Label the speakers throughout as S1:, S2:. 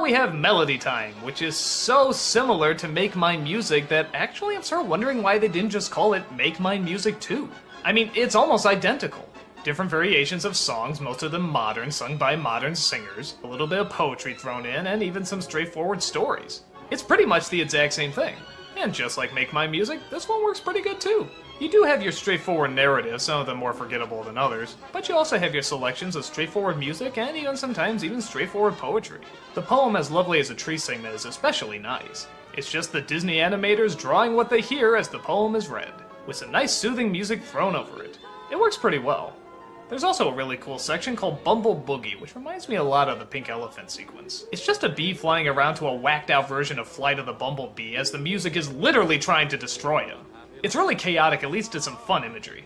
S1: we have Melody Time, which is so similar to Make Mine Music that actually I'm sort of wondering why they didn't just call it Make Mine Music 2. I mean, it's almost identical. Different variations of songs, most of them modern, sung by modern singers, a little bit of poetry thrown in, and even some straightforward stories. It's pretty much the exact same thing. And just like Make Mine Music, this one works pretty good too. You do have your straightforward narrative, some of them more forgettable than others, but you also have your selections of straightforward music and even sometimes even straightforward poetry. The poem As Lovely as a Tree segment is especially nice. It's just the Disney animators drawing what they hear as the poem is read, with some nice soothing music thrown over it. It works pretty well. There's also a really cool section called Bumble Boogie, which reminds me a lot of the Pink Elephant sequence. It's just a bee flying around to a whacked out version of Flight of the Bumblebee as the music is literally trying to destroy him. It's really chaotic, at least it's some fun imagery.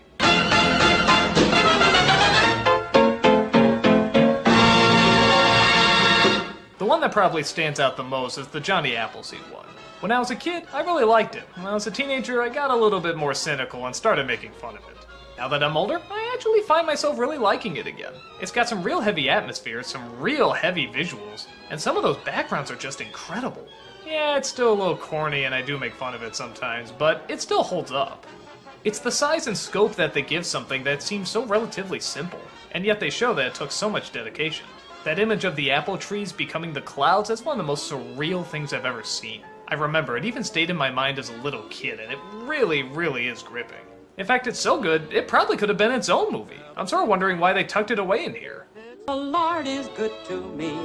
S1: The one that probably stands out the most is the Johnny Appleseed one. When I was a kid, I really liked it. When I was a teenager, I got a little bit more cynical and started making fun of it. Now that I'm older, I actually find myself really liking it again. It's got some real heavy atmosphere, some real heavy visuals, and some of those backgrounds are just incredible. Yeah, it's still a little corny and I do make fun of it sometimes, but it still holds up. It's the size and scope that they give something that seems so relatively simple, and yet they show that it took so much dedication. That image of the apple trees becoming the clouds is one of the most surreal things I've ever seen. I remember it even stayed in my mind as a little kid, and it really, really is gripping. In fact, it's so good, it probably could have been its own movie. I'm sort of wondering why they tucked it away in here.
S2: The Lord is good to me,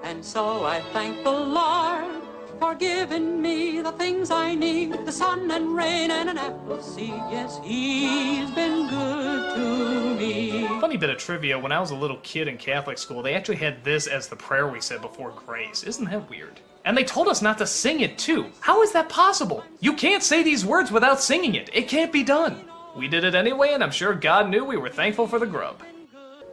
S2: and so I thank the Lord for giving me the things I need, the sun and rain and an apple seed. Yes, he's been good to me.
S1: Funny bit of trivia, when I was a little kid in Catholic school, they actually had this as the prayer we said before grace. Isn't that weird? And they told us not to sing it too. How is that possible? You can't say these words without singing it. It can't be done. We did it anyway, and I'm sure God knew we were thankful for the grub.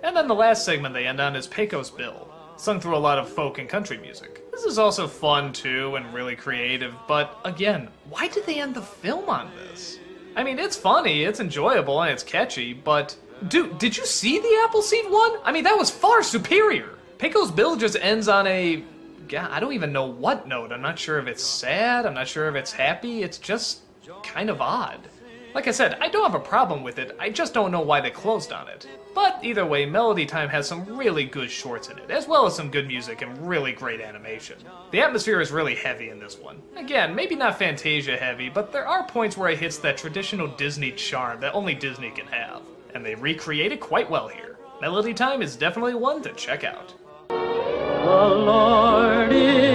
S1: And then the last segment they end on is Pecos Bill, sung through a lot of folk and country music. This is also fun too and really creative, but again, why did they end the film on this? I mean, it's funny, it's enjoyable, and it's catchy, but dude, did you see the Appleseed one? I mean, that was far superior. Pecos Bill just ends on a, I don't even know what note. I'm not sure if it's sad, I'm not sure if it's happy, it's just kind of odd. Like I said, I don't have a problem with it, I just don't know why they closed on it. But either way, Melody Time has some really good shorts in it, as well as some good music and really great animation. The atmosphere is really heavy in this one. Again, maybe not Fantasia heavy, but there are points where it hits that traditional Disney charm that only Disney can have. And they recreate it quite well here. Melody Time is definitely one to check out.
S2: The Lord is